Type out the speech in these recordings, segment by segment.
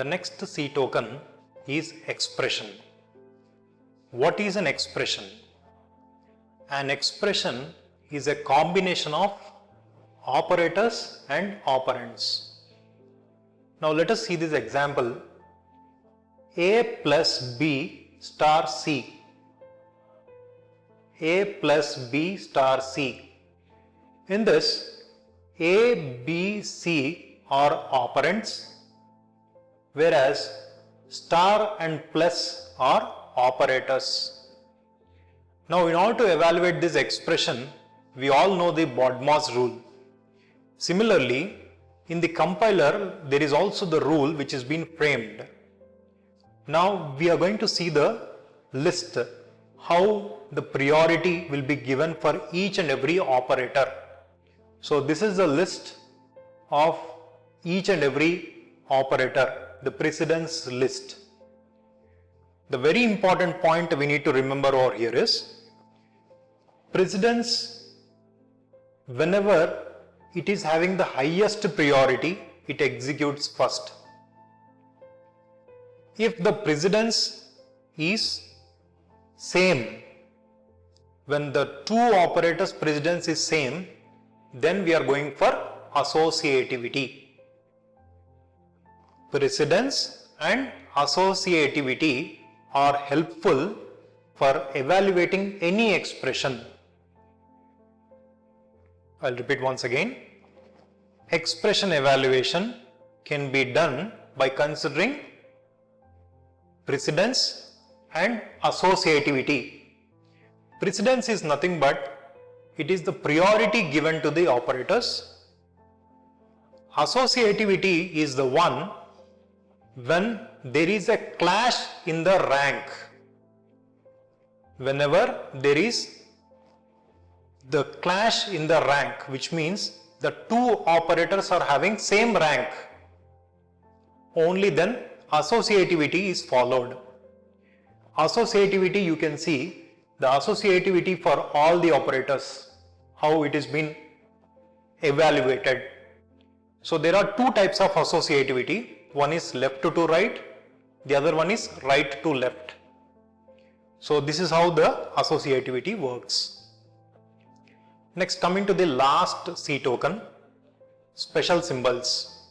The next C token is expression. What is an expression? An expression is a combination of operators and operands. Now let us see this example. A plus B star C. A plus B star C. In this, A, B, C are operands, whereas star and plus are operators. Now in order to evaluate this expression, we all know the BODMAS rule. Similarly, in the compiler, there is also the rule which has been framed. Now we are going to see the list, how the priority will be given for each and every operator. So this is the list of each and every operator, the precedence list. The very important point we need to remember over here is precedence, whenever it is having the highest priority, it executes first. If the precedence is same, when the two operators precedence is same, then we are going for associativity. Precedence and associativity are helpful for evaluating any expression. I'll repeat once again. Expression evaluation can be done by considering precedence and associativity. Precedence is nothing but it is the priority given to the operators. Associativity is the one when there is a clash in the rank. Whenever there is the clash in the rank, which means the two operators are having same rank, only then associativity is followed. Associativity, you can see the associativity for all the operators, how it has been evaluated. So there are two types of associativity. One is left to right, the other one is right to left. So this is how the associativity works. Next, coming to the last C token, special symbols.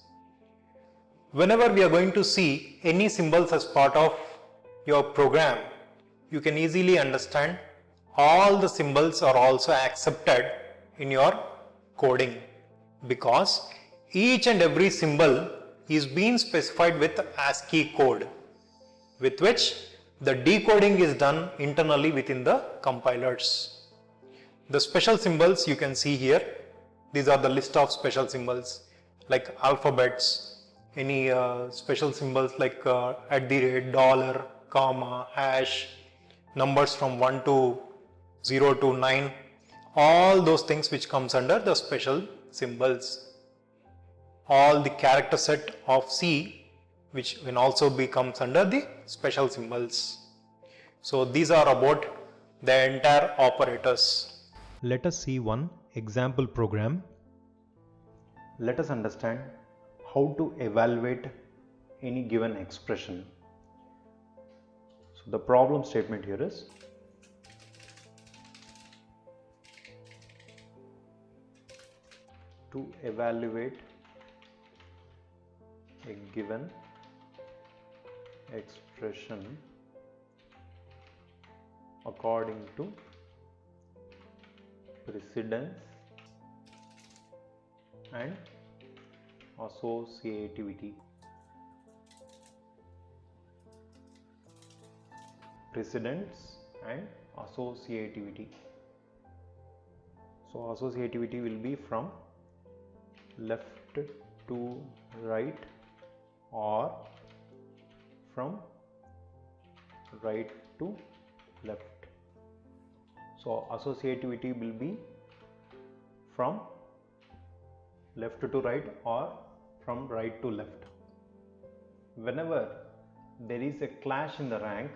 Whenever we are going to see any symbols as part of your program, you can easily understand all the symbols are also accepted in your coding, because each and every symbol is being specified with ASCII code, with which the decoding is done internally within the compilers. The special symbols you can see here, these are the list of special symbols like alphabets, any special symbols like @ dollar, comma, hash, numbers from 1 to 0 to 9, all those things which comes under the special symbols. All the character set of C which can also becomes under the special symbols. So these are about the entire operators. Let us see one example program. Let us understand how to evaluate any given expression. So the problem statement here is to evaluate a given expression according to precedence and associativity. Precedence and associativity. So associativity will be from left to right or from right to left. So associativity will be from left to right or from right to left. Whenever there is a clash in the rank,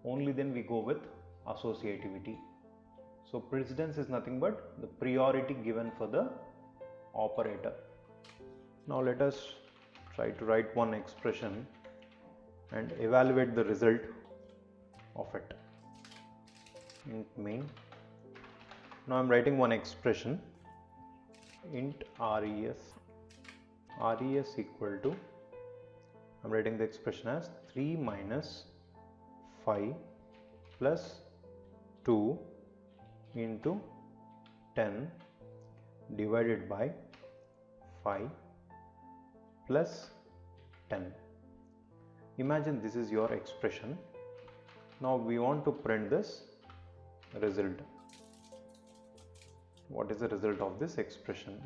only then we go with associativity. So precedence is nothing but the priority given for the operator. Now let us try to write one expression and evaluate the result of it. Int main. Now I am writing one expression, int res equal to, I am writing the expression as 3 minus 5 plus 2 into 10 divided by 5 plus 10. Imagine this is your expression. Now we want to print this result. What is the result of this expression?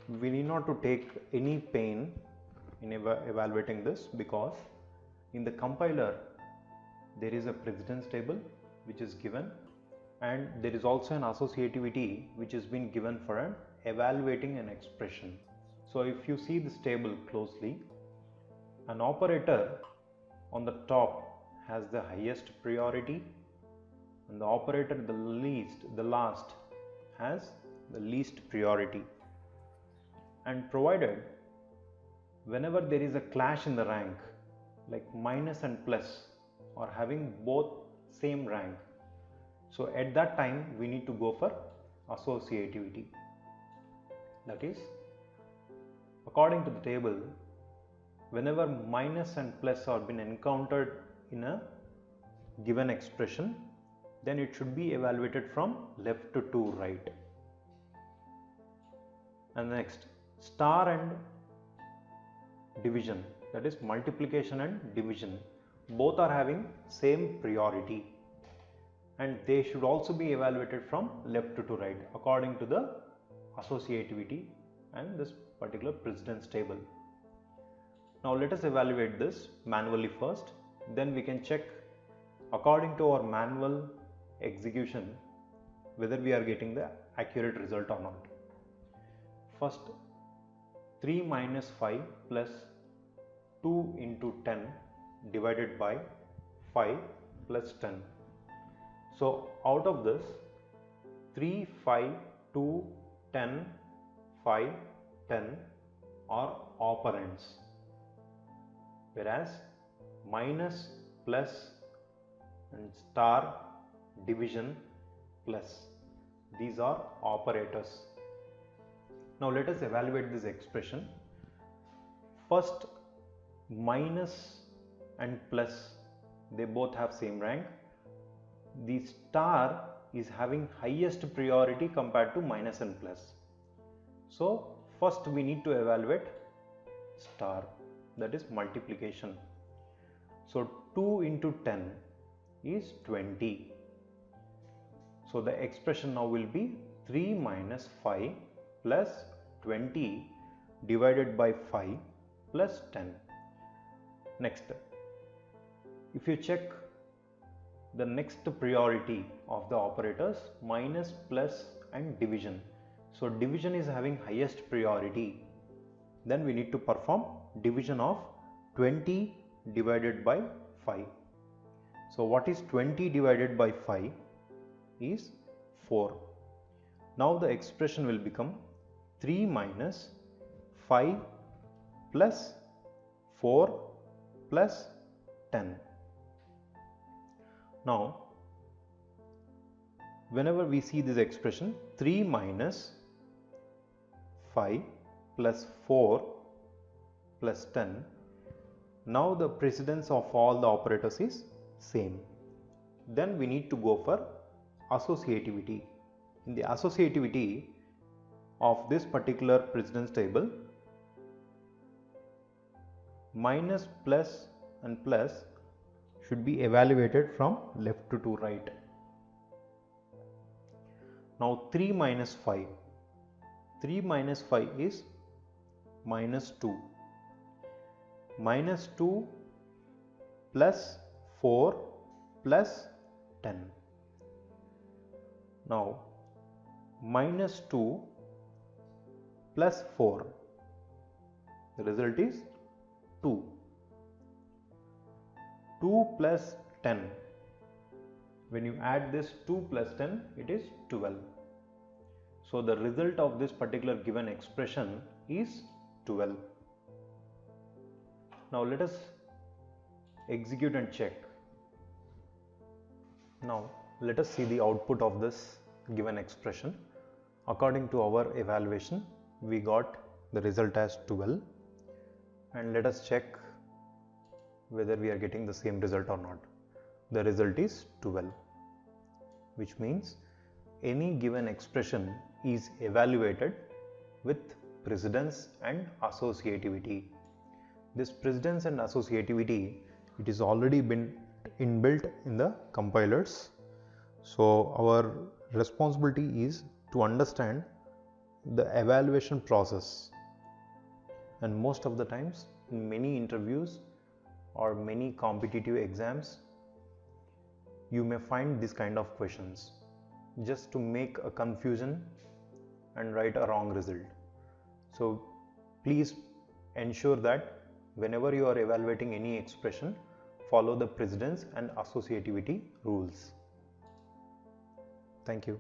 We need not to take any pain in evaluating this, because in the compiler there is a precedence table which is given, and there is also an associativity which has been given for evaluating an expression. So if you see this table closely, an operator on the top has the highest priority, and the operator the last has the least priority. And provided whenever there is a clash in the rank, like minus and plus are having both same rank, so at that time we need to go for associativity. That is, according to the table, whenever minus and plus are been encountered in a given expression, then it should be evaluated from left to right. And next, star and division, that is multiplication and division, both are having same priority, and they should also be evaluated from left to right according to the associativity and this particular precedence table. Now let us evaluate this manually first, then we can check according to our manual execution whether we are getting the accurate result or not. First, 3 minus 5 plus 2 into 10 divided by 5 plus 10. So out of this, 3, 5, 2, 10, 5, 10 are operands, whereas minus, plus and star, division, plus, these are operators. Now let us evaluate this expression. First, minus and plus, they both have same rank. The star is having highest priority compared to minus and plus. So first we need to evaluate star, that is multiplication. So 2 into 10 is 20. So the expression now will be 3 minus 5 plus 20 divided by 5 plus 10. Next, if you check the next priority of the operators, minus, plus and division. So division is having highest priority. Then we need to perform division of 20 divided by 5. So what is 20 divided by 5 is 4. Now the expression will become 3 minus 5 plus 4 plus 10. Now whenever we see this expression 3 minus 5 plus 4 plus 10, now the precedence of all the operators is same. Then we need to go for associativity. In the associativity of this particular precedence table, minus, plus and plus should be evaluated from left to right. Now 3 minus 5. 3 minus 5 is minus 2. Minus 2 plus 4 plus 10. Now minus 2 plus 4, the result is 2. 2 plus 10, when you add this 2 plus 10, it is 12. So the result of this particular given expression is 12. Now let us execute and check. Now let us see the output of this given expression. According to our evaluation, we got the result as 12, and let us check whether we are getting the same result or not. The result is 12, which means any given expression is evaluated with precedence and associativity. This precedence and associativity, it is already been inbuilt in the compilers. So our responsibility is to understand the evaluation process, and most of the times in many interviews or many competitive exams you may find this kind of questions just to make a confusion and write a wrong result. So please ensure that whenever you are evaluating any expression, follow the precedence and associativity rules. Thank you.